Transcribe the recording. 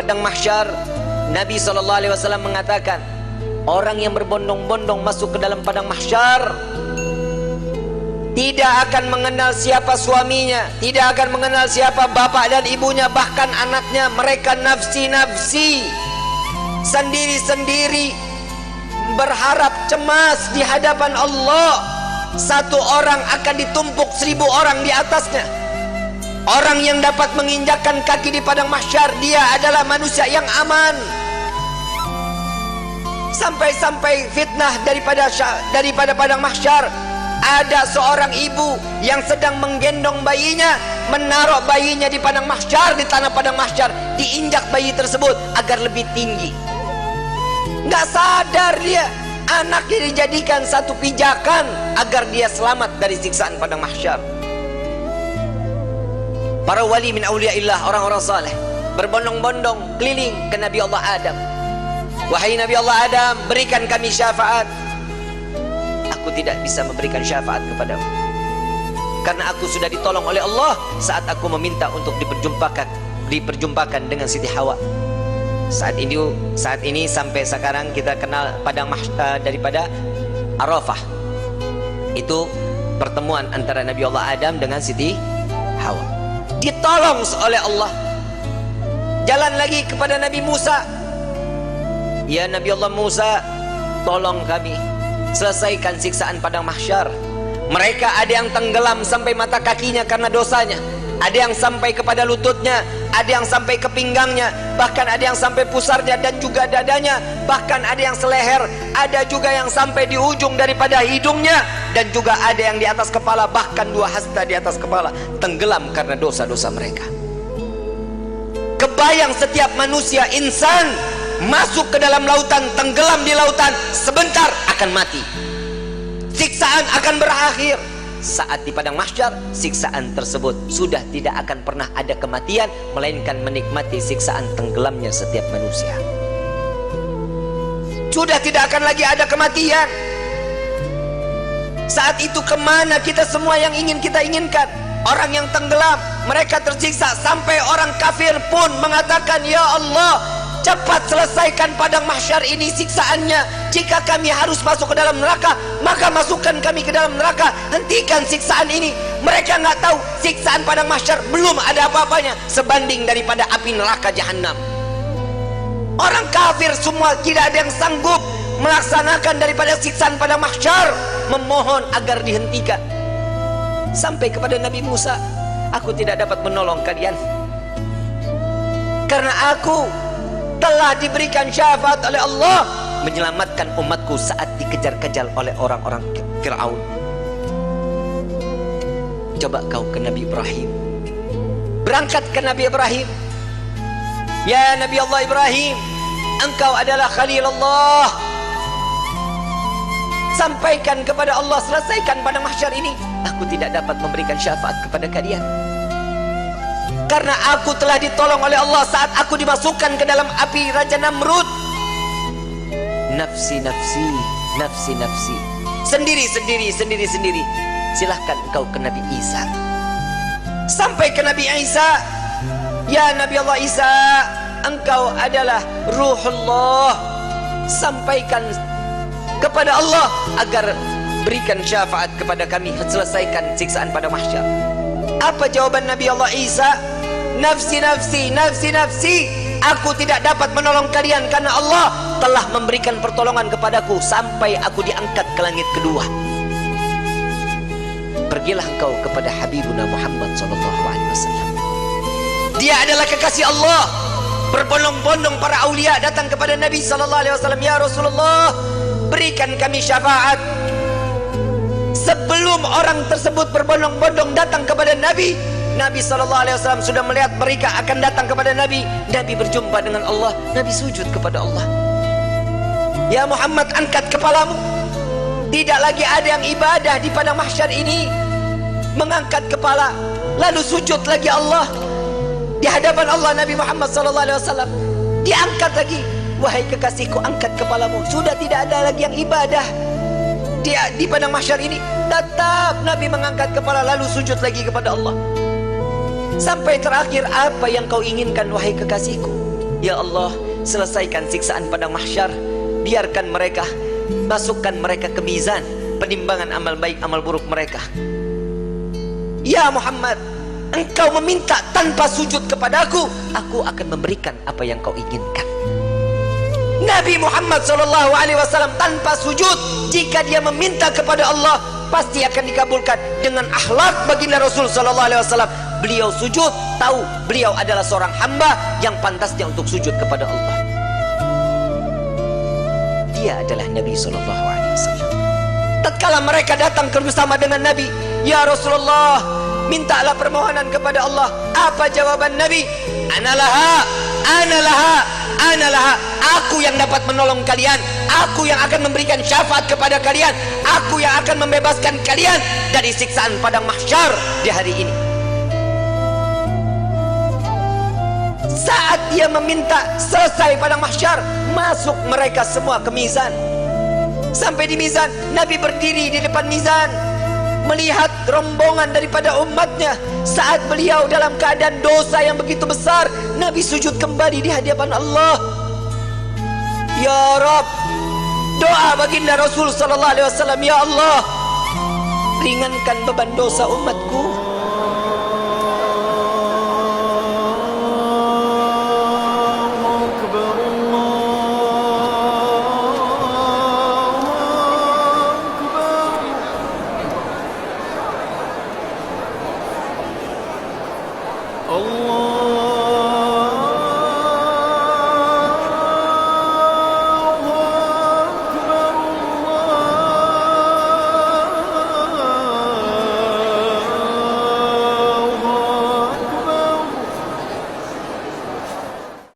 Padang mahsyar, Nabi SAW mengatakan, orang yang berbondong-bondong masuk ke dalam padang mahsyar tidak akan mengenal siapa suaminya, tidak akan mengenal siapa bapak dan ibunya, bahkan anaknya. Mereka nafsi-nafsi, sendiri-sendiri, berharap cemas di hadapan Allah. Satu orang akan ditumpuk 1000 orang di atasnya. Orang yang dapat menginjakkan kaki di padang mahsyar, dia adalah manusia yang aman. Sampai-sampai fitnah daripada padang mahsyar, ada seorang ibu yang sedang menggendong bayinya, menaruh bayinya di padang mahsyar, di tanah padang mahsyar, diinjak bayi tersebut agar lebih tinggi. Nggak sadar dia, anaknya dijadikan satu pijakan agar dia selamat dari siksaan padang mahsyar. Para wali min auliyaillah, orang-orang saleh, berbondong-bondong keliling ke Nabi Allah Adam. Wahai Nabi Allah Adam, berikan kami syafaat. Aku tidak bisa memberikan syafaat kepadamu, karena aku sudah ditolong oleh Allah saat aku meminta untuk diperjumpakan dengan Siti Hawa. Saat ini sampai sekarang kita kenal padang mahsyar daripada Arafah. Itu pertemuan antara Nabi Allah Adam dengan Siti Hawa. Ditolong oleh Allah. Jalan lagi kepada Nabi Musa. Ya Nabi Allah Musa, tolong kami selesaikan siksaan padang mahsyar. Mereka ada yang tenggelam sampai mata kakinya karena dosanya, ada yang sampai kepada lututnya, ada yang sampai ke pinggangnya, bahkan ada yang sampai pusarnya dan juga dadanya, bahkan ada yang seleher, ada juga yang sampai di ujung daripada hidungnya, dan juga ada yang di atas kepala, bahkan 2 hasta di atas kepala, tenggelam karena dosa-dosa mereka. Kebayang setiap manusia, insan, masuk ke dalam lautan, tenggelam di lautan, sebentar akan mati. Siksaan akan berakhir. Saat di padang mahsyar, siksaan tersebut sudah tidak akan pernah ada kematian, melainkan menikmati siksaan tenggelamnya setiap manusia. Sudah tidak akan lagi ada kematian. Saat itu kemana kita semua yang ingin kita inginkan? Orang yang tenggelam, mereka tersiksa, sampai orang kafir pun mengatakan, ya Allah, cepat selesaikan padang mahsyar ini siksaannya. Jika kami harus masuk ke dalam neraka, maka masukkan kami ke dalam neraka. Hentikan siksaan ini. Mereka nggak tahu siksaan padang mahsyar belum ada apa-apanya sebanding daripada api neraka jahanam. Orang kafir semua tidak ada yang sanggup melaksanakan daripada siksaan padang mahsyar, memohon agar dihentikan. Sampai kepada Nabi Musa, aku tidak dapat menolong kalian karena aku telah diberikan syafaat oleh Allah menyelamatkan umatku saat dikejar-kejar oleh orang-orang Fir'aun. Coba kau ke Nabi Ibrahim, berangkat ke Nabi Ibrahim. Ya Nabi Allah Ibrahim, engkau adalah Khalilullah. Sampaikan kepada Allah, selesaikan padang mahsyar ini. Aku tidak dapat memberikan syafaat kepada kalian karena aku telah ditolong oleh Allah saat aku dimasukkan ke dalam api Raja Namrud. Nafsi, nafsi, nafsi, nafsi. Sendiri, sendiri, sendiri, sendiri. Silahkan engkau ke Nabi Isa. Sampai ke Nabi Isa. Ya Nabi Allah Isa, engkau adalah Ruhullah. Sampaikan kepada Allah agar berikan syafaat kepada kami, selesaikan siksaan pada mahsyar. Apa jawaban Nabi Allah Isa? Nafsi, nafsi, nafsi, nafsi. Aku tidak dapat menolong kalian karena Allah telah memberikan pertolongan kepadaku sampai aku diangkat ke langit kedua. Pergilah engkau kepada Habibuna Muhammad SAW. Dia adalah kekasih Allah. Berbondong-bondong para aulia datang kepada Nabi SAW. Ya Rasulullah, berikan kami syafaat. Sebelum orang tersebut berbondong-bondong datang kepada Nabi, Nabi SAW sudah melihat mereka akan datang kepada Nabi. Nabi berjumpa dengan Allah. Nabi sujud kepada Allah. Ya Muhammad, angkat kepalamu. Tidak lagi ada yang ibadah di padang mahsyar ini mengangkat kepala lalu sujud lagi Allah di hadapan Allah. Nabi Muhammad SAW diangkat lagi. Wahai kekasihku, angkat kepalamu. Sudah tidak ada lagi yang ibadah di padang mahsyar ini. Tetap Nabi mengangkat kepala lalu sujud lagi kepada Allah. Sampai terakhir, apa yang kau inginkan wahai kekasihku? Ya Allah, selesaikan siksaan padang mahsyar. Biarkan mereka, masukkan mereka ke mizan penimbangan amal baik amal buruk mereka. Ya Muhammad, engkau meminta tanpa sujud kepadaku, aku akan memberikan apa yang kau inginkan. Nabi Muhammad SAW tanpa sujud, jika dia meminta kepada Allah pasti akan dikabulkan. Dengan akhlak baginda Rasul SAW, beliau sujud, tahu beliau adalah seorang hamba yang pantasnya untuk sujud kepada Allah. Dia adalah Nabi SAW. Tatkala mereka datang bersama dengan Nabi, ya Rasulullah, mintalah permohonan kepada Allah. Apa jawaban Nabi? Analaha, analaha, analaha. Aku yang dapat menolong kalian, aku yang akan memberikan syafaat kepada kalian, aku yang akan membebaskan kalian dari siksaan padang mahsyar di hari ini. Saat dia meminta, selesai padang mahsyar, masuk mereka semua ke mizan. Sampai di mizan, Nabi berdiri di depan mizan, melihat rombongan daripada umatnya. Saat beliau dalam keadaan dosa yang begitu besar, Nabi sujud kembali di hadapan Allah. Ya Rabb, doa baginda Rasul SAW, ya Allah, ringankan beban dosa umatku.